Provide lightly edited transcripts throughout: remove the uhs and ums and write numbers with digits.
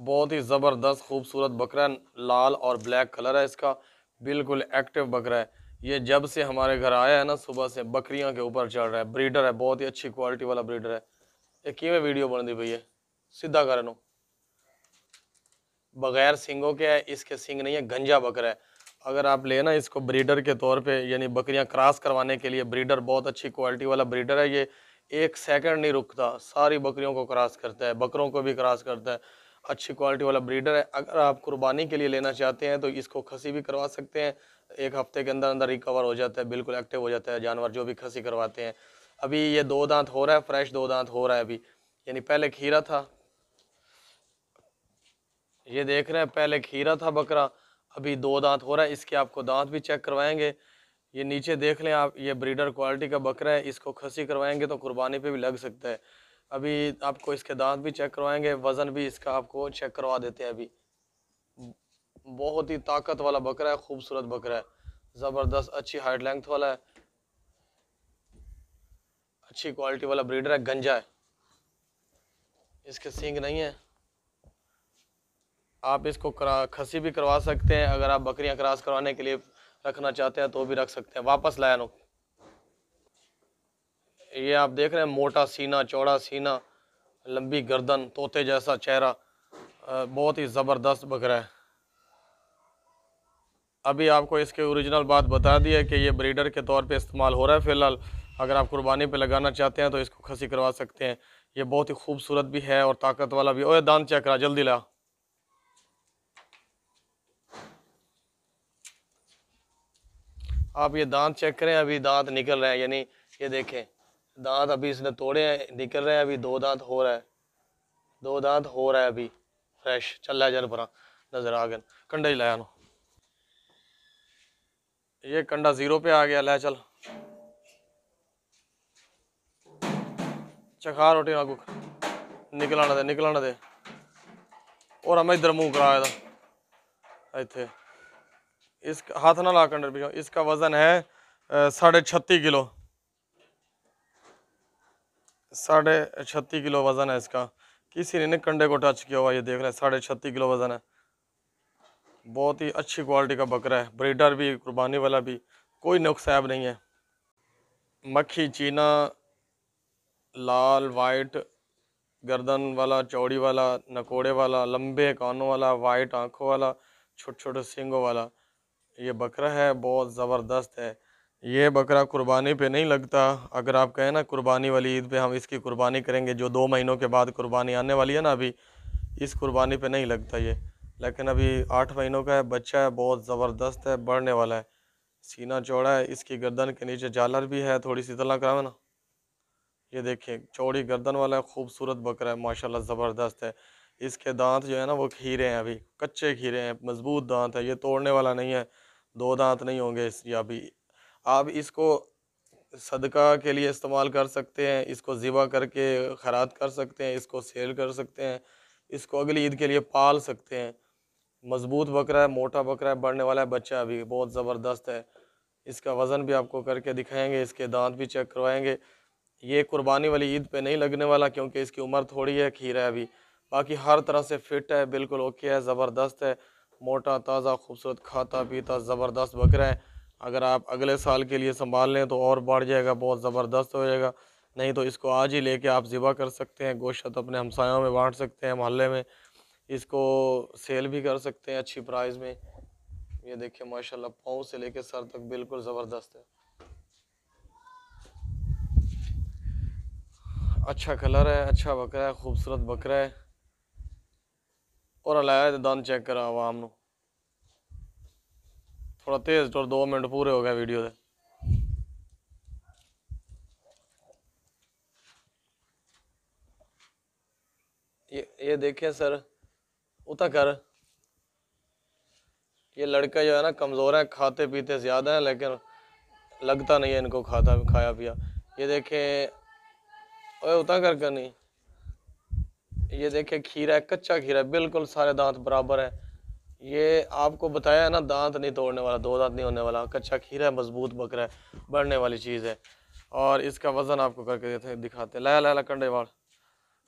बहुत ही ज़बरदस्त खूबसूरत बकरा है, लाल और ब्लैक कलर है इसका, बिल्कुल एक्टिव बकरा है। ये जब से हमारे घर आया है ना, सुबह से बकरियां के ऊपर चढ़ रहा है। ब्रीडर है, बहुत ही अच्छी क्वालिटी वाला ब्रीडर है। ये किवें वीडियो बन दी भैया, सीधा करनो, बगैर सिंगों के है, इसके सिंग नहीं है, गंजा बकरा है। अगर आप लेना इसको ब्रीडर के तौर पे, यानी बकरियां क्रॉस करवाने के लिए, ब्रीडर बहुत अच्छी क्वालिटी वाला ब्रीडर है। ये 1 सेकंड नहीं रुकता, सारी बकरियों को क्रॉस करता है, बकरों को भी क्रॉस करता है। अच्छी क्वालिटी वाला ब्रीडर है। अगर आप कुर्बानी के लिए लेना चाहते हैं तो इसको खसी भी करवा सकते हैं। 1 हफ्ते के अंदर अंदर रिकवर हो जाता है, बिल्कुल एक्टिव हो जाता है जानवर जो भी खसी करवाते हैं। अभी ये 2 दांत हो रहा है, फ्रेश 2 दांत हो रहा है अभी, यानी पहले खीरा था। ये देख रहे हैं, पहले खीरा था बकरा, अभी 2 दांत हो रहा है। इसके आपको दांत भी चेक करवाएंगे। ये नीचे देख लें आप, ये ब्रीडर क्वालिटी का बकरा है। इसको खसी करवाएंगे तो कुर्बानी पे भी लग सकता है। अभी आपको इसके दांत भी चेक करवाएंगे, वज़न भी इसका आपको चेक करवा देते हैं अभी। बहुत ही ताकत वाला बकरा है, खूबसूरत बकरा है, ज़बरदस्त अच्छी हाइट लेंथ वाला है, अच्छी क्वालिटी वाला ब्रीडर है, गंजा है, इसके सींग नहीं है। आप इसको खसी भी करवा सकते हैं। अगर आप बकरियां क्रॉस करवाने के लिए रखना चाहते हैं तो भी रख सकते हैं। वापस लाया नो, ये आप देख रहे हैं, मोटा सीना, चौड़ा सीना, लंबी गर्दन, तोते जैसा चेहरा, बहुत ही ज़बरदस्त बकरा है। अभी आपको इसके ओरिजिनल बात बता दी है कि ये ब्रीडर के तौर पे इस्तेमाल हो रहा है फ़िलहाल। अगर आप कुर्बानी पे लगाना चाहते हैं तो इसको खसी करवा सकते हैं। ये बहुत ही खूबसूरत भी है और ताकत वाला भी। ओए दांत चेक करा, जल्दी ला। आप ये दांत चेक करें, अभी दांत निकल रहे हैं, यानी ये देखें, दांत अभी इसने तोड़े हैं, निकल रहे हैं। अभी 2 दांत हो रहा है, 2 दांत हो रहा है अभी, फ्रेश चल रहा है। जन परा नजर आ गया, कंडा ही लाया नो, ये कंडा 0 पे आ गया। लै चल चखा रोटी ना कुक, निकलाना दे, निकलाना दे। और हमें इधर मुंह कराया था इतने, इस हाथ ना ला कंडे पीछे। इसका वजन है 36.5 किलो, 36.5 किलो वजन है इसका। किसी ने कंडे को टच किया हुआ, ये देख रहे हैं, 36.5 किलो वजन है। बहुत ही अच्छी क्वालिटी का बकरा है, ब्रीडर भी, कुर्बानी वाला भी, कोई नुकसाब नहीं है। मक्खी चीना, लाल वाइट गर्दन वाला, चौड़ी वाला, नकोड़े वाला, लंबे कानों वाला, वाइट आंखों वाला, छोटे छोटे सींगों वाला ये बकरा है, बहुत ज़बरदस्त है। ये बकरा कुर्बानी पे नहीं लगता। अगर आप कहें ना कुर्बानी वाली ईद पे हम इसकी कुर्बानी करेंगे, जो 2 महीनों के बाद कुर्बानी आने वाली है ना, अभी इस कुर्बानी पे नहीं लगता ये। लेकिन अभी 8 महीनों का है, बच्चा है, बहुत ज़बरदस्त है, बढ़ने वाला है। सीना चौड़ा है, इसकी गर्दन के नीचे झालर भी है, थोड़ी सी तला करावे ना। ये देखिए, चौड़ी गर्दन वाला है, खूबसूरत बकरा है, माशाल्लाह ज़बरदस्त है। इसके दांत जो है ना वो खीरे हैं, अभी कच्चे खीरे हैं, मजबूत दांत है, ये तोड़ने वाला नहीं है। 2 दांत नहीं होंगे इस या अभी। आप इसको सदका के लिए इस्तेमाल कर सकते हैं, इसको ज़िबा करके खैरात कर सकते हैं, इसको सेल कर सकते हैं, इसको अगली ईद के लिए पाल सकते हैं। मजबूत बकरा है, मोटा बकरा है, बढ़ने वाला है, बच्चा अभी बहुत ज़बरदस्त है। इसका वज़न भी आपको करके दिखाएंगे, इसके दांत भी चेक करवाएंगे। ये कुर्बानी वाली ईद पे नहीं लगने वाला क्योंकि इसकी उम्र थोड़ी है, खीरा है अभी। बाकी हर तरह से फिट है, बिल्कुल ओके है, ज़बरदस्त है, मोटा ताज़ा खूबसूरत, खाता पीता ज़बरदस्त बकरा है। अगर आप अगले साल के लिए संभाल लें तो और बढ़ जाएगा, बहुत ज़बरदस्त हो जाएगा। नहीं तो इसको आज ही लेके आप ज़िबा कर सकते हैं, गोश्त अपने हमसायों में बांट सकते हैं, मोहल्ले में। इसको सेल भी कर सकते हैं अच्छी प्राइस में। ये देखिए माशाल्लाह, पाँव से लेके सर तक बिल्कुल ज़बरदस्त है, अच्छा कलर है, अच्छा बकरा है, खूबसूरत बकरा है। और लाया तो दंद चेक करा आवाम नु, थोड़ा तेज तो 2 मिनट पूरे हो गए वीडियो दे। ये देखें सर, उता कर। ये लड़का जो है ना कमज़ोर है, खाते पीते ज़्यादा है, लेकिन लगता नहीं है इनको खाता खाया पिया। ये देखें, ओए उता कर नहीं। ये देखें, खीरा है, कच्चा खीरा है, बिल्कुल सारे दांत बराबर है। ये आपको बताया है ना, दांत नहीं तोड़ने वाला, 2 दांत नहीं होने वाला, कच्चा खीरा है, मजबूत बकरा है, बढ़ने वाली चीज़ है। और इसका वज़न आपको करके देते दिखाते। ला ला ला कंडे वाल,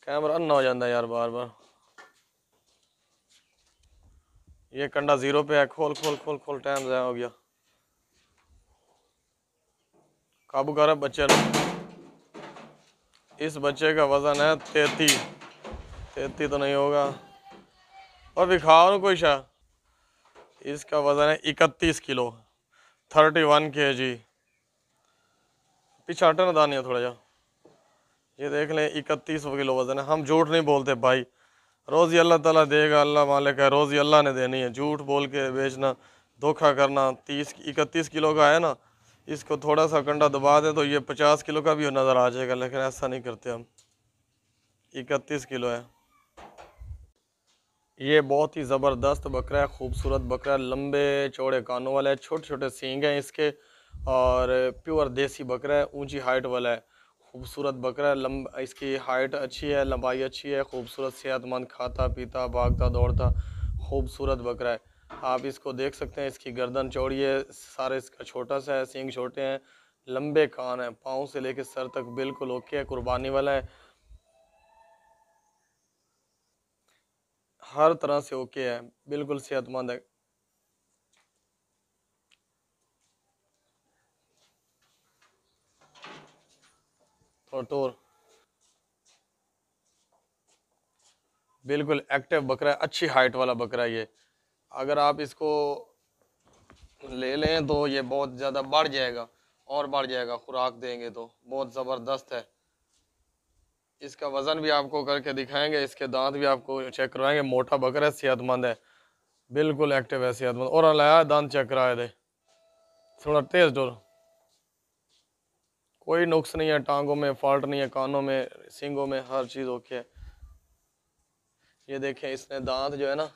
कैमरा अन्ना हो जाता है यार बार बार। ये कंडा 0 पे है। खोल खोल खोल खोल, टाइम ज़ाया हो गया। काबू कर बच्चे ने। इस बच्चे का वज़न है 33। 33 तो नहीं होगा, और भी खाओ कोई शा। इसका वज़न है 31 किलो, 31 kg। पीछे हटना दानिया थोड़ा जा। ये देख लें 31 किलो वज़न है। हम झूठ नहीं बोलते भाई, रोज़ी अल्लाह ताला देगा, अल्लाह मालिक है, रोज़ी अल्लाह ने देनी है। झूठ बोल के बेचना, धोखा करना। 31 किलो का है ना, इसको थोड़ा सा कंडा दबा दे तो ये 50 किलो का भी नज़र आ जाएगा, लेकिन ऐसा नहीं करते हम। 31 किलो है। ये बहुत ही ज़बरदस्त बकरा है, खूबसूरत बकरा है, लंबे चौड़े कानों वाला है, छोटे छोटे सींग हैं इसके, और प्योर देसी बकरा है, ऊंची हाइट वाला है, खूबसूरत बकरा है। इसकी हाइट अच्छी है, लंबाई अच्छी है, खूबसूरत, सेहतमंद, खाता पीता भागता दौड़ता खूबसूरत बकरा है। आप इसको देख सकते हैं, इसकी गर्दन चौड़ी है, सारे इसका छोटा सा है, सींग छोटे हैं, लंबे कान हैं, पाँव से लेकर सर तक बिल्कुल ओके है, कुर्बानी वाला है, हर तरह से ओके है, बिल्कुल सेहतमंद है। और बिल्कुल एक्टिव बकरा है, अच्छी हाइट वाला बकरा है ये। अगर आप इसको ले लें तो ये बहुत ज़्यादा बढ़ जाएगा, और बढ़ जाएगा, खुराक देंगे तो बहुत ज़बरदस्त है। इसका वज़न भी आपको करके दिखाएंगे, इसके दांत भी आपको चेक करवाएंगे। मोटा बकरा है, सेहतमंद है, बिल्कुल एक्टिव है, सेहतमंद। और लाया दांत चेक कराए दे, थोड़ा तेज़ डोर, कोई नुक्स नहीं है, टांगों में फॉल्ट नहीं है, कानों में, सींगों में, हर चीज़ ओके है। ये देखें, इसने दांत जो है ना,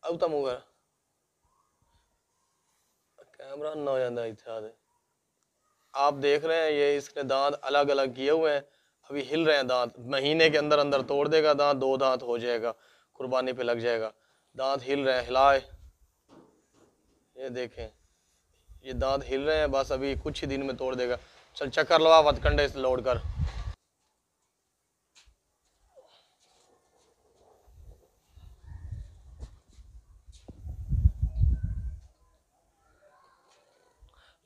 अब तक मुँह कैमरा ना हो जाता इत्थे। आप देख रहे हैं, ये इसके दांत अलग अलग किए हुए हैं, अभी हिल रहे हैं दांत। महीने के अंदर अंदर तोड़ देगा दांत, 2 दांत हो जाएगा, कुर्बानी पे लग जाएगा। दांत हिल रहे हैं, हिलाए, ये देखें, ये दांत हिल रहे हैं, बस अभी कुछ ही दिन में तोड़ देगा। चल चक्कर लगा वतकंडे से लोड कर।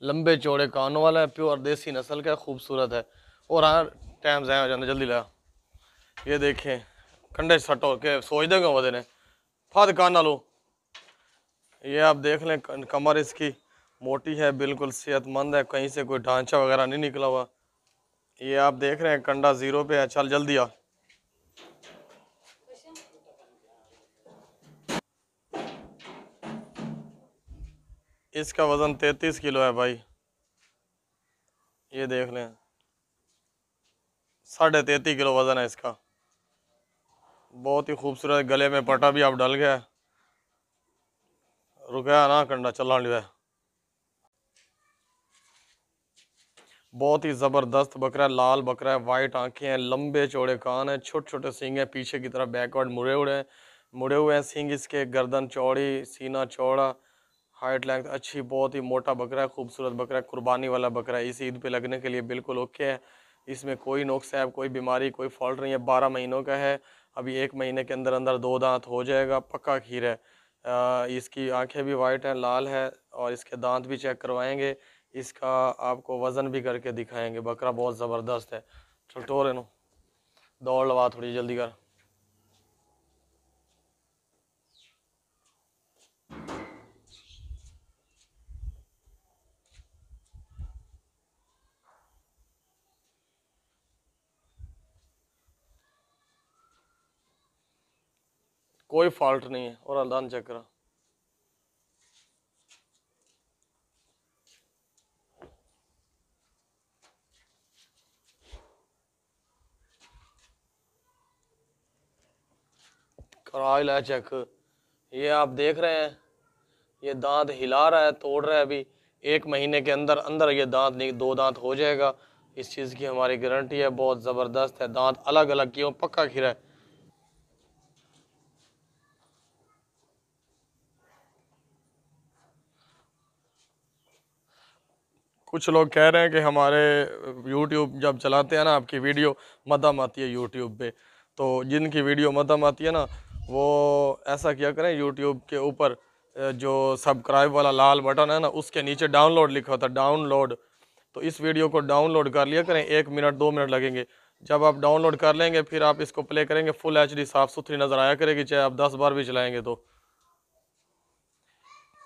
लंबे चौड़े कानों वाला है, प्योर देसी नस्ल का है, खूबसूरत है। और हाँ, टाइम ज़ाया हो जाना, जल्दी ला। ये देखें, कंडे सटो के सोच देंगे वो देने फाद कान ना लो। ये आप देख लें, कमर इसकी मोटी है, बिल्कुल सेहतमंद है, कहीं से कोई ढांचा वगैरह नहीं निकला हुआ। ये आप देख रहे हैं, कंडा 0 पे है। चल जल्दी आ। इसका वज़न 33 किलो है भाई, ये देख लें, 33.5 किलो वज़न है इसका। बहुत ही खूबसूरत, गले में पटा भी आप डल गया, रुकया ना कंडा चला लिया। बहुत ही ज़बरदस्त बकरा है, लाल बकरा है, वाइट आंखें हैं, लंबे चौड़े कान हैं, छोटे छोटे सींग हैं, पीछे की तरफ बैकवर्ड मुड़े हुए हैं सींग इसके, गर्दन चौड़ी, सीना चौड़ा, हाइट लेंथ अच्छी, बहुत ही मोटा बकरा है, खूबसूरत बकरा है, कुर्बानी वाला बकरा है, इस ईद पे लगने के लिए बिल्कुल ओके है। इसमें कोई नुक्स है, कोई बीमारी, कोई फॉल्ट नहीं है। 12 महीनों का है, अभी 1 महीने के अंदर अंदर 2 दांत हो जाएगा, पक्का खीर है। इसकी आंखें भी वाइट हैं, लाल है, और इसके दांत भी चेक करवाएंगे, इसका आपको वज़न भी करके दिखाएंगे। बकरा बहुत ज़बरदस्त है। चल टोर नो, दौड़ लगा थोड़ी जल्दी कर। कोई फॉल्ट नहीं है, और दांत चेक करा। करा ही लाया चेक। ये आप देख रहे हैं, ये दांत हिला रहा है, तोड़ रहा है। अभी 1 महीने के अंदर अंदर ये दांत नहीं, 2 दांत हो जाएगा, इस चीज़ की हमारी गारंटी है। बहुत ज़बरदस्त है, दांत अलग अलग किए, पक्का खीरा है। कुछ लोग कह रहे हैं कि हमारे यूट्यूब जब चलाते हैं ना, आपकी वीडियो मध्यम आती है यूट्यूब पे, तो जिनकी वीडियो मध्यम आती है ना, वो ऐसा किया करें, यूट्यूब के ऊपर जो सब्सक्राइब वाला लाल बटन है ना, उसके नीचे डाउनलोड लिखा होता है, डाउनलोड। तो इस वीडियो को डाउनलोड कर लिया करें, 1 मिनट 2 मिनट लगेंगे। जब आप डाउनलोड कर लेंगे फिर आप इसको प्ले करेंगे, फुल HD साफ़ सुथरी नज़र आया करेगी, चाहे आप 10 बार भी चलाएंगे। तो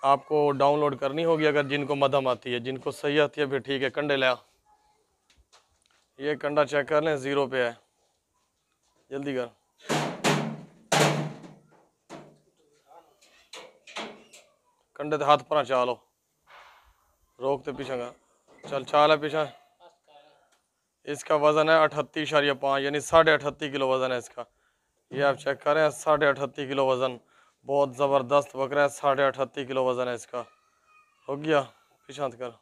आपको डाउनलोड करनी होगी, अगर जिनको मध्यम आती है, जिनको सही आती है फिर ठीक है। कंडे लिया, ये कंडा चेक कर लें, 0 पे है, जल्दी कर। कंडे तो हाथ पर चालो, रोकते पीछे का, चल चाल है पीछे। इसका वज़न है 38.5, यानी 38.5 किलो वज़न है इसका। ये आप चेक करें, 38.5 किलो वज़न, बहुत ज़बरदस्त बकरा है। 38.5 किलो वज़न है इसका। हो गया, पीछे हाथ कर।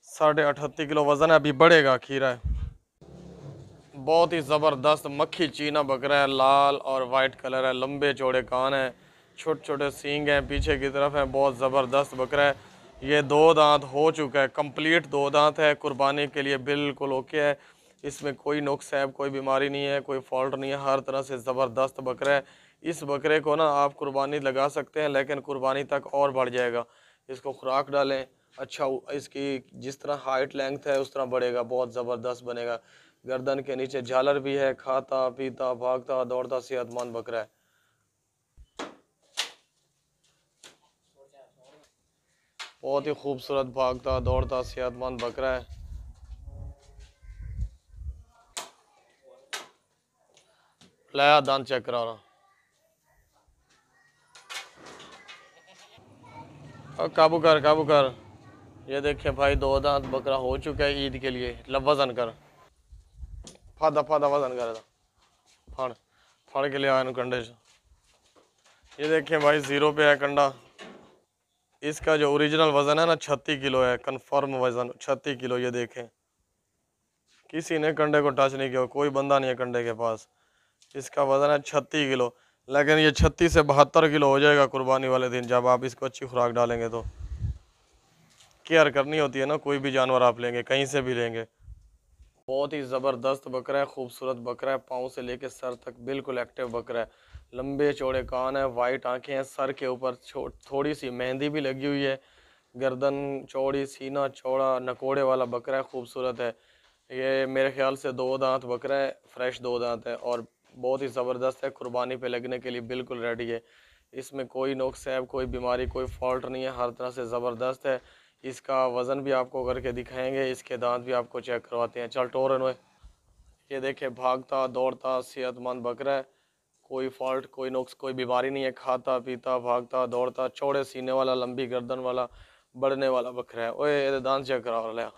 38.5 किलो वज़न है, अभी बढ़ेगा, खीरा है। बहुत ही ज़बरदस्त मक्खी चीना बकरा है, लाल और वाइट कलर है, लंबे चौड़े कान हैं, छोटे छोटे सींग हैं, पीछे की तरफ है, बहुत ज़बरदस्त बकरा है। ये 2 दांत हो चुका है, कंप्लीट 2 दांत है, कुर्बानी के लिए बिल्कुल ओके है। इसमें कोई नुक्स है, कोई बीमारी नहीं है, कोई फॉल्ट नहीं है, हर तरह से ज़बरदस्त बकरा है। इस बकरे को ना आप कुर्बानी लगा सकते हैं, लेकिन कुर्बानी तक और बढ़ जाएगा। इसको खुराक डालें, अच्छा इसकी जिस तरह हाइट लेंथ है उस तरह बढ़ेगा, बहुत ज़बरदस्त बनेगा। गर्दन के नीचे झालर भी है, खाता पीता भागता दौड़ता सेहतमंद बकरा है। बहुत ही खूबसूरत भागता दौड़ता सेहतमंद बकरा है। लाया दांत चेक करा रहा, और काबू कर काबू कर। ये देखिए भाई, 2 दांत बकरा हो चुका है ईद के लिए। लब वजन कर, फादा फादा वजन कर, फाड़ फाड़ के लिए आया कंडे से। ये देखिए भाई, 0 पे है कंडा। इसका जो ओरिजिनल वजन है ना, 36 किलो है, कंफर्म वजन 36 किलो। ये देखें, किसी ने कंडे को टच नहीं किया, कोई बंदा नहीं है कंडे के पास। इसका वजन है 36 किलो, लेकिन ये 36 से 72 किलो हो जाएगा कुर्बानी वाले दिन, जब आप इसको अच्छी खुराक डालेंगे। तो केयर करनी होती है ना, कोई भी जानवर आप लेंगे, कहीं से भी लेंगे। बहुत ही ज़बरदस्त बकरा है, खूबसूरत बकरा है, पाँव से लेकर सर तक बिल्कुल एक्टिव बकरा है। लंबे चौड़े कान है, वाइट आंखें हैं, सर के ऊपर थोड़ी सी मेहंदी भी लगी हुई है, गर्दन चौड़ी, सीना चौड़ा, नकोड़े वाला बकरा है, खूबसूरत है। ये मेरे ख्याल से 2 दांत बकरा है, फ्रेश 2 दांत है, और बहुत ही ज़बरदस्त है, कुर्बानी पे लगने के लिए बिल्कुल रेडी है। इसमें कोई नुक्स है, कोई बीमारी, कोई फॉल्ट नहीं है, हर तरह से ज़बरदस्त है। इसका वज़न भी आपको करके दिखाएंगे, इसके दांत भी आपको चेक करवाते हैं। चल टोरन हुए, ये देखे, भागता दौड़ता सेहतमंद बकरा है, कोई फॉल्ट, कोई नुक्स, कोई बीमारी नहीं है, खाता पीता भागता दौड़ता, चौड़े सीने वाला, लंबी गर्दन वाला, बढ़ने वाला बकरा है। ओए ये दांत चेक करा लिया,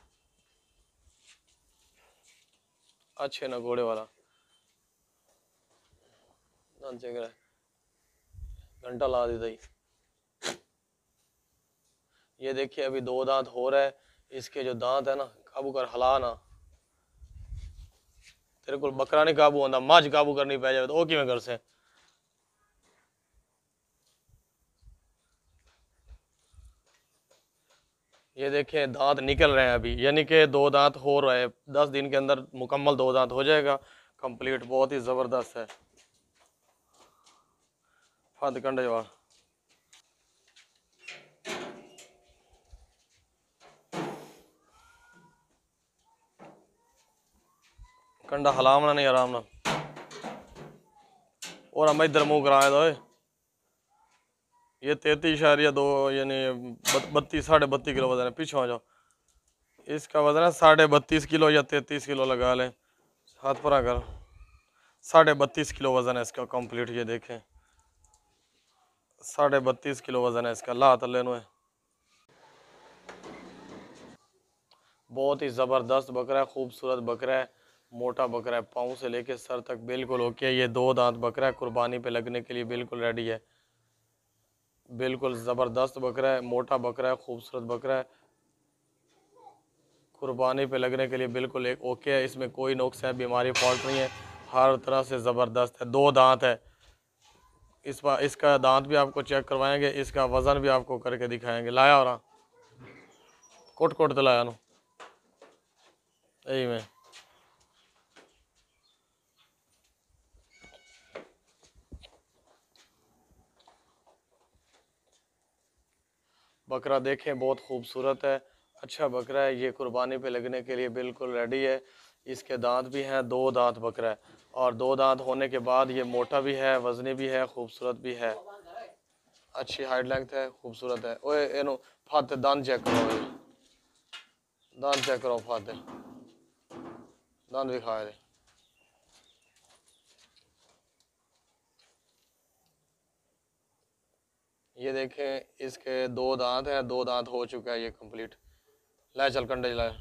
अच्छे ना घोड़े वाला दांत चेक करा, घंटा ला दी थी। ये देखिए, अभी 2 दांत हो रहा है। इसके जो दांत है ना, काबू कर, हला ना, तेरे को बकरा नहीं काबू होता, मझ काबू करनी पै जाए तो कि कर से। ये देखिए, दांत निकल रहे हैं अभी, यानी कि 2 दांत हो रहे हैं, 10 दिन के अंदर मुकम्मल 2 दांत हो जाएगा कंप्लीट। बहुत ही ज़बरदस्त है। फद कंडे जवाब, कंडा हलामना नहीं, आराम ना, और हम इधर मुँह कराए दो। ये 33.2, यानी 32 साढ़े 32 किलो वजन है। पीछे हो जाओ, इसका वजन है 32.5 किलो या 33 किलो लगा लें, हाथ पर आकर। 32.5 किलो वजन है इसका कंप्लीट। ये देखें, 32.5 किलो वजन है इसका। ला तले नो है, बहुत ही ज़बरदस्त बकरा है, खूबसूरत बकरा है, मोटा बकरा है, पाँव से लेके सर तक बिल्कुल ओके। ये 2 दांत बकरा है, कुर्बानी पे लगने के लिए बिल्कुल रेडी है। बिल्कुल ज़बरदस्त बकरा है, मोटा बकरा है, खूबसूरत बकरा है, कुर्बानी पे लगने के लिए बिल्कुल एक ओके है। इसमें कोई नुक्स है, बीमारी फॉल्ट नहीं है, हर तरह से ज़बरदस्त है। 2 दांत है। इस बार इसका दांत भी आपको चेक करवाएंगे, इसका वज़न भी आपको करके दिखाएंगे। लाया और कोट कोट तो लाया नो, यही में बकरा देखें, बहुत खूबसूरत है, अच्छा बकरा है। ये कुर्बानी पे लगने के लिए बिल्कुल रेडी है। इसके दांत भी हैं, 2 दांत बकरा है, और 2 दांत होने के बाद ये मोटा भी है, वजनी भी है, खूबसूरत भी है, अच्छी हाइट लेंथ है, खूबसूरत है। ओए एनो फाते दांत चेक करो, दांत चेक करो, फाते दांत भी खाए। ये देखें, इसके 2 दांत हैं, 2 दांत हो चुका है ये कंप्लीट। ले चल कंडे लाए,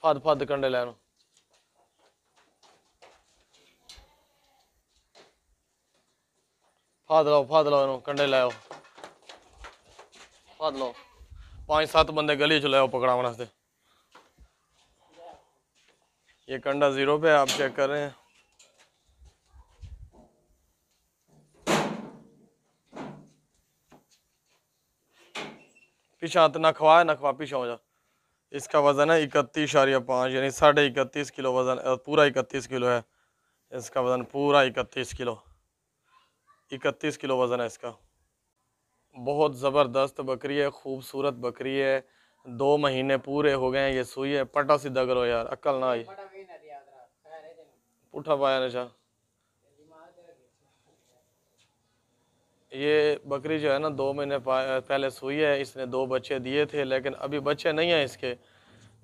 फाद फाद कंडे लाए, फाद लो इनो कंडे लाओ, फाद लो। 5-7 बंदे गली च लाओ पकड़ाने वास्ते। ये कंडा 0 पे आप चेक कर रहे हैं। पीछा नखवा पीछा हो जा। इसका वजन है 31.5 यानी 31.5 किलो वजन, पूरा 31 किलो है इसका वजन, पूरा 31 किलो, 31 किलो वजन है इसका। बहुत ज़बरदस्त बकरी है, खूबसूरत बकरी है। 2 महीने पूरे हो गए हैं ये सुई है। पटा सीधा करो यार, अक्ल ना आई, पुठा पाया नशा। ये बकरी जो है ना 2 महीने पहले सुई है। इसने 2 बच्चे दिए थे, लेकिन अभी बच्चे नहीं हैं इसके,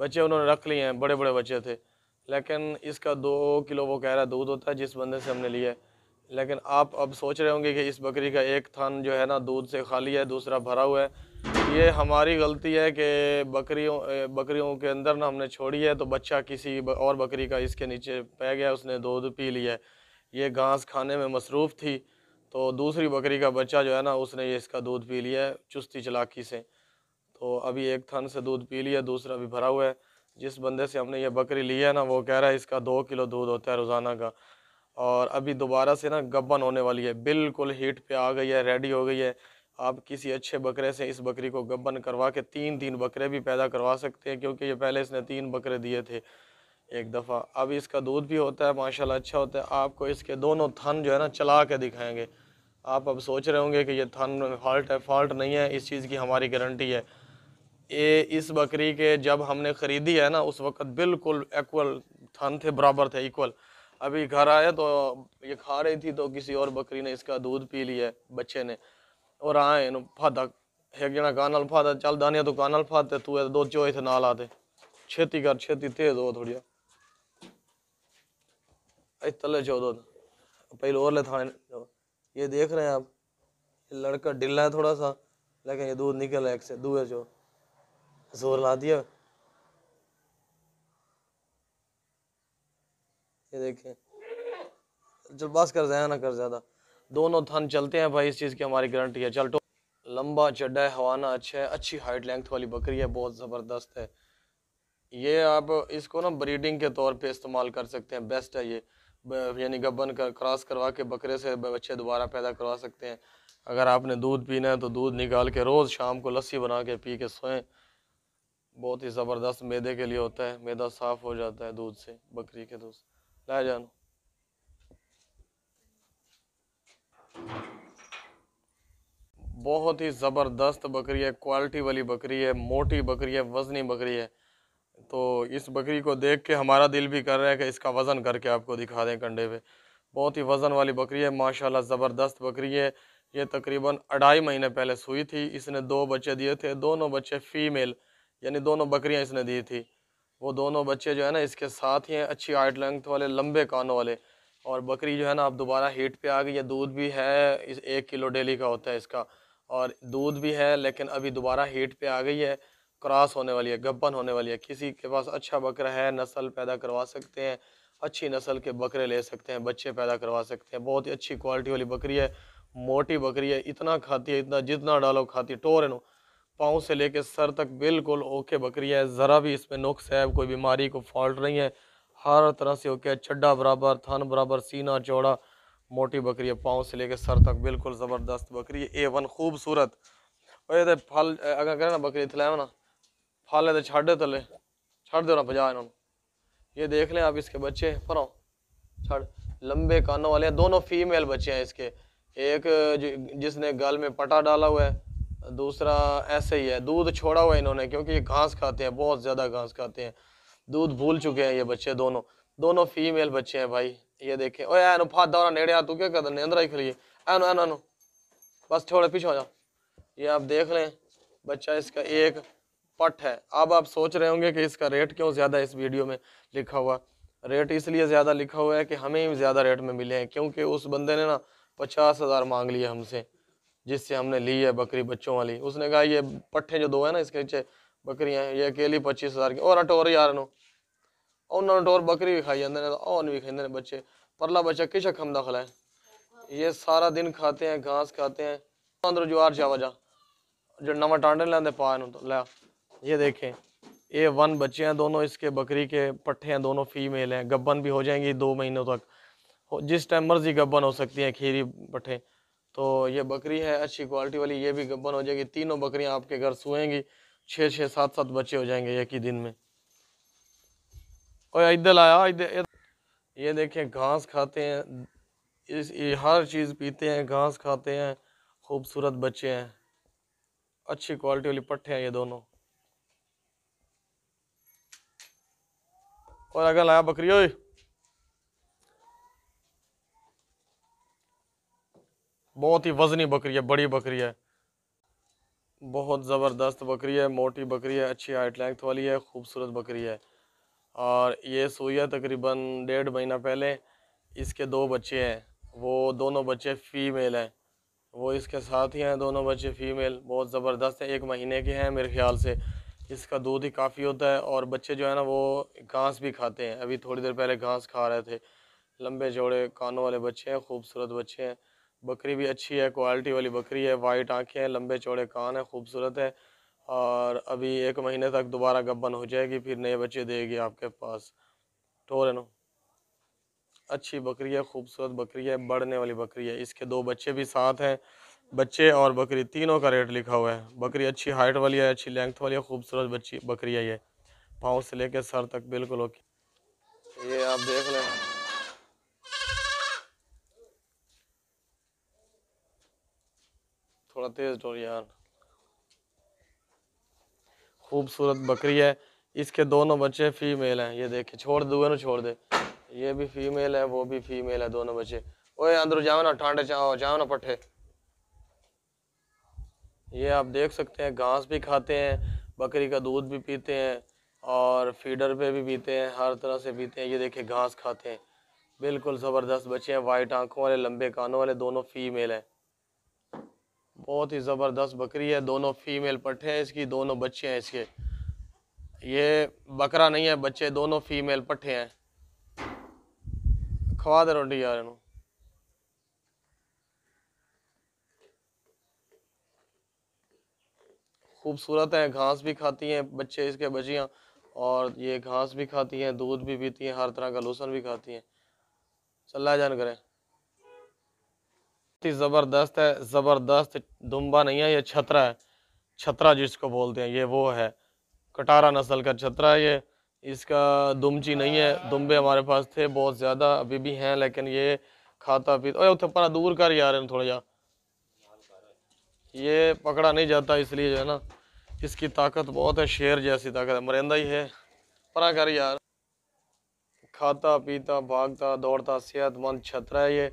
बच्चे उन्होंने रख लिए हैं, बड़े बड़े बच्चे थे। लेकिन इसका 2 किलो वो कह रहा है दूध होता है जिस बंदे से हमने लिया है। लेकिन आप अब सोच रहे होंगे कि इस बकरी का एक थन जो है ना दूध से खाली है, दूसरा भरा हुआ है। ये हमारी गलती है कि बकरियों के अंदर ना हमने छोड़ी है, तो बच्चा किसी और बकरी का इसके नीचे पै गया, उसने दूध पी लिया है। ये घास खाने में मसरूफ़ थी, तो दूसरी बकरी का बच्चा जो है ना उसने ये इसका दूध पी लिया है चुस्ती चालाकी से। तो अभी एक थन से दूध पी लिया, दूसरा भी भरा हुआ है। जिस बंदे से हमने ये बकरी ली है ना वो कह रहा है इसका 2 किलो दूध होता है रोज़ाना का। और अभी दोबारा से ना गब्बन होने वाली है, बिल्कुल हीट पे आ गई है, रेडी हो गई है। आप किसी अच्छे बकरे से इस बकरी को गब्बन करवा के 3-3 बकरे भी पैदा करवा सकते हैं, क्योंकि ये पहले इसने 3 बकरे दिए थे एक दफ़ा। अब इसका दूध भी होता है माशाल्लाह, अच्छा होता है। आपको इसके दोनों थन जो है ना चला के दिखाएंगे। आप अब सोच रहे होंगे कि ये थन में फॉल्ट है, फॉल्ट नहीं है, इस चीज़ की हमारी गारंटी है। ये इस बकरी के जब हमने ख़रीदी है ना उस वक़्त बिल्कुल इक्वल थन थे, बराबर थे, इक्वल। अभी घर आया तो ये खा रही थी, तो किसी और बकरी ने इसका दूध पी लिया है बच्चे ने, और आए फादा एक जना कानल फादा, चल दानिया तू कानल फादते, तू 2 चोए थे नाल आते, छेती कर, छेती तेज हो थोड़ी तले 14 पहले और ले थाने। ये देख रहे हैं आप, ये लड़का ढिल्ला है थोड़ा सा, लेकिन ये दूध निकल है एक से दूर जो जोर ला दिया। ये देखें, चल बस कर जाए ना कर ज्यादा, दोनों थन चलते हैं भाई, इस चीज़ की हमारी गारंटी है। चल लंबा चड्डा है, हवाना अच्छा है, अच्छी हाइट लेंथ वाली बकरी है, बहुत ज़बरदस्त है। ये आप इसको ना ब्रीडिंग के तौर पे इस्तेमाल कर सकते हैं, बेस्ट है ये। यानी गब्बन का क्रॉस करवा के बकरे से बच्चे दोबारा पैदा करवा सकते हैं। अगर आपने दूध पीना है तो दूध निकाल के रोज़ शाम को लस्सी बना के पी के सोएं, बहुत ही ज़बरदस्त मैदे के लिए होता है, मैदा साफ़ हो जाता है दूध से, बकरी के दूध से। ला जानो, बहुत ही ज़बरदस्त बकरी है, क्वालिटी वाली बकरी है, मोटी बकरी है, वज़नी बकरी है। तो इस बकरी को देख के हमारा दिल भी कर रहा है कि इसका वज़न करके आपको दिखा दें कंडे पे। बहुत ही वज़न वाली बकरी है माशाल्लाह, ज़बरदस्त बकरी है। ये तकरीबन 2.5 महीने पहले सुई थी। इसने 2 बच्चे दिए थे, दोनों बच्चे फ़ीमेल, यानी दोनों बकरियां इसने दी थी। वो दोनों बच्चे जो है ना इसके साथ ही हैं, अच्छी हाइट लेंथ वाले, लंबे कानों वाले। और बकरी जो है ना अब दोबारा हीट पे आ गई है, दूध भी है, इस 1 किलो डेली का होता है इसका, और दूध भी है, लेकिन अभी दोबारा हीट पे आ गई है, क्रॉस होने वाली है, गब्बन होने वाली है। किसी के पास अच्छा बकरा है, नस्ल पैदा करवा सकते हैं, अच्छी नस्ल के बकरे ले सकते हैं, बच्चे पैदा करवा सकते हैं। बहुत ही अच्छी क्वालिटी वाली बकरी है, मोटी बकरी है, इतना खाती है, इतना जितना डालो खाती है। टोर है, पाँव से लेके सर तक बिल्कुल ओके बकरी है, ज़रा भी इसमें नुक्स है, कोई बीमारी को फॉल्ट नहीं है, हर तरह से ओके। चड्डा बराबर, थन बराबर, सीना चौड़ा, मोटी बकरी है, पाँव से लेके सर तक बिल्कुल ज़बरदस्त बकरी है, A1 खूबसूरत। और फल अगर करें ना बकरी थलाए ना फल है तो छाड़े तले छाड़ दो ना 50 इन्होंने। ये देख लें आप इसके बच्चे, परो छड़ लंबे कानों वाले हैं, दोनों फीमेल बच्चे हैं इसके। एक जिसने गल में पटा डाला हुआ है, दूसरा ऐसे ही है। दूध छोड़ा हुआ है इन्होंने, क्योंकि ये घास खाते हैं, बहुत ज़्यादा घास खाते हैं। दूध भूल चुके हैं ये बच्चे दोनों। दोनों फीमेल बच्चे हैं भाई। ये देखें, ओए एनु फाद दौरा नेड़े आ, तू क्या कर नेंद्रा ही खली एनु एनु एनु, बस थोड़े पीछे हो जा। ये आप देख लें, बच्चा इसका एक पट है। अब आप सोच रहे होंगे कि इसका रेट क्यों ज़्यादा इस वीडियो में लिखा हुआ। रेट इसलिए ज़्यादा लिखा हुआ है कि हमें ही ज़्यादा रेट में मिले हैं, क्योंकि उस बंदे ने ना 50,000 मांग लिए हमसे, जिससे हमने ली है बकरी बच्चों वाली। उसने कहा ये पट्ठे जो दो है ना इसके नीचे बकरियां हैं, ये अकेली 25,000 की। और अटोर यार नो उन्होंने टोर बकरी भी खाई जाते और भी खाते बच्चे। परला बच्चा किशक हम दखल है, ये सारा दिन खाते हैं, घास खाते हैं। अंदर ज्वार चावा जा जो नवा टांडे लेंदे पा तो ला। ये देखें, ये 1 बच्चे हैं दोनों इसके, बकरी के पट्ठे हैं, दोनों फीमेल हैं। गब्बन भी हो जाएंगी 2 महीनों तक, जिस टाइम मर्जी गब्बन हो सकती हैं खीरी पट्ठे। तो ये बकरी है अच्छी क्वालिटी वाली, ये भी गब्बन हो जाएगी। तीनों बकरियां आपके घर सोएंगी, 6-6, 7-7 बच्चे हो जाएंगे एक ही दिन में। और इधर आया इधर, ये देखें घास खाते हैं, ये हर चीज़ पीते हैं, घास खाते हैं। खूबसूरत बच्चे हैं, अच्छी क्वालिटी वाली पट्ठे हैं ये दोनों। और अगर लाया बकरी, ओए बहुत ही वजनी बकरी है, बड़ी बकरी है, बहुत ज़बरदस्त बकरी है, मोटी बकरी है, अच्छी हाइट लेंथ वाली है, खूबसूरत बकरी है। और ये सुई है तकरीबन 1.5 महीना पहले। इसके 2 बच्चे हैं, वो दोनों बच्चे फीमेल हैं, वो इसके साथ ही हैं, दोनों बच्चे फीमेल बहुत ज़बरदस्त हैं। 1 महीने के हैं मेरे ख्याल से। इसका दूध ही काफ़ी होता है, और बच्चे जो है ना वो घास भी खाते हैं। अभी थोड़ी देर पहले घास खा रहे थे। लंबे चौड़े कानों वाले बच्चे हैं, खूबसूरत बच्चे हैं। बकरी भी अच्छी है, क्वालिटी वाली बकरी है, वाइट आंखें हैं, लंबे चौड़े कान हैं, खूबसूरत है। और अभी 1 महीने तक दोबारा गब्बन हो जाएगी, फिर नए बच्चे देगी आपके पास। टोर है ना, अच्छी बकरी है, खूबसूरत बकरी है, बढ़ने वाली बकरी है। इसके 2 बच्चे भी साथ हैं। बच्चे और बकरी तीनों का रेट लिखा हुआ है। बकरी अच्छी हाइट वाली है, अच्छी लेंथ वाली है, खूबसूरत बच्ची बकरी है ये, पाँव से लेकर सर तक बिल्कुल ओके। ये आप देख लें, थोड़ा तेज टोर यार, खूबसूरत बकरी है। इसके दोनों बच्चे फीमेल हैं, ये देखे, छोड़ दे छोड़ दे। ये भी फीमेल है, वो भी फीमेल है, दोनों बच्चे। ओए अंदर जाओ ना, ठंडे जाओ ना पट्ठे। ये आप देख सकते हैं, घास भी खाते हैं, बकरी का दूध भी पीते हैं, और फीडर पे भी पीते हैं, हर तरह से पीते हैं। ये देखिए घास खाते हैं, बिल्कुल ज़बरदस्त बच्चे हैं, वाइट आंखों वाले, लंबे कानों वाले, दोनों फीमेल हैं। बहुत ही ज़बरदस्त बकरी है, दोनों फीमेल पट्ठे हैं इसकी, दोनों बच्चे हैं इसके। ये बकरा नहीं है, बच्चे दोनों फीमेल पट्ठे हैं। खवा दे रोटी यार इन्हों। खूबसूरत है, घास भी खाती हैं बच्चे इसके, बच्चियाँ। और ये घास भी खाती हैं, दूध भी पीती हैं, हर तरह का लोसन भी खाती हैं। चला जान करें, ज़बरदस्त है, ज़बरदस्त। दुम्बा नहीं है, ये छतरा है, छतरा जिसको बोलते हैं, ये वो है, कटारा नस्ल का छतरा है ये। इसका दुमची नहीं है। दुम्बे हमारे पास थे बहुत ज़्यादा, अभी भी हैं, लेकिन ये खाता पीता। ओए उत्थे परा दूर कर यार थोड़ा जा, ये पकड़ा नहीं जाता, इसलिए जो है ना, इसकी ताकत बहुत है, शेर जैसी ताकत है, मरिंदा ही है। परा कर यार, खाता पीता भागता दौड़ता सेहतमंद छतरा है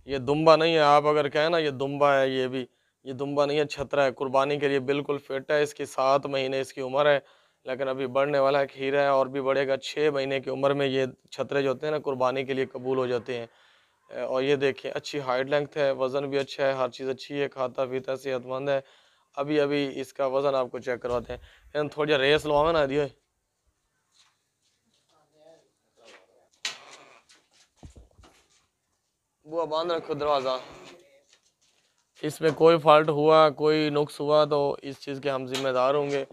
ये दुम्बा नहीं है। आप अगर कहें ना ये दुम्बा है, ये दुम्बा नहीं है, छतरा है। कुर्बानी के लिए बिल्कुल फिट है। इसकी 7 महीने इसकी उम्र है, लेकिन अभी बढ़ने वाला है, खीरा है और भी बढ़ेगा। 6 महीने की उम्र में ये छतरे जो होते हैं ना, कुर्बानी के लिए कबूल हो जाते हैं। और ये देखिए, अच्छी हाइट लेंथ है, वज़न भी अच्छा है, हर चीज़ अच्छी है, खाता पीता सेहतमंद है। अभी अभी इसका वज़न आपको चेक करवाते हैं, थोड़ी रेस लवावे ना दियो। बुआ बांध रखो दरवाज़ा। इसमें कोई फॉल्ट हुआ, कोई नुक्स हुआ तो इस चीज़ के हम जिम्मेदार होंगे।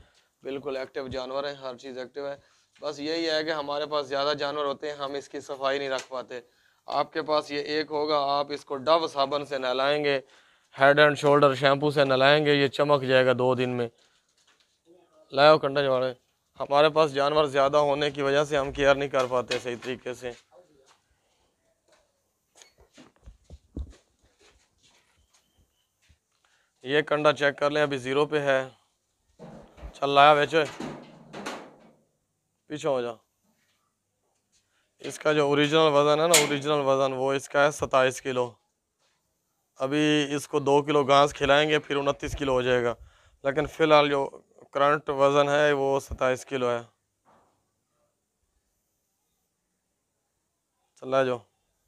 बिल्कुल एक्टिव जानवर है, हर चीज़ एक्टिव है। बस यही है कि हमारे पास ज़्यादा जानवर होते हैं, हम इसकी सफाई नहीं रख पाते। आपके पास ये एक होगा, आप इसको डव साबुन से नहलाएंगे, हेड एंड शोल्डर शैम्पू से नहलाएंगे, ये चमक जाएगा 2 दिन में। लाओ कंडा जवाड़े। हमारे पास जानवर ज़्यादा होने की वजह से हम केयर नहीं कर पाते सही तरीके से। ये कंडा चेक कर लें, अभी 0 पे है, चल रहा है बेचे, पीछे हो जा। इसका जो ओरिजिनल वज़न है ना, ओरिजिनल वज़न वो इसका है 27 किलो। अभी इसको 2 किलो घास खिलाएंगे फिर 29 किलो हो जाएगा, लेकिन फ़िलहाल जो करंट वज़न है वो 27 किलो है। चला जाओ।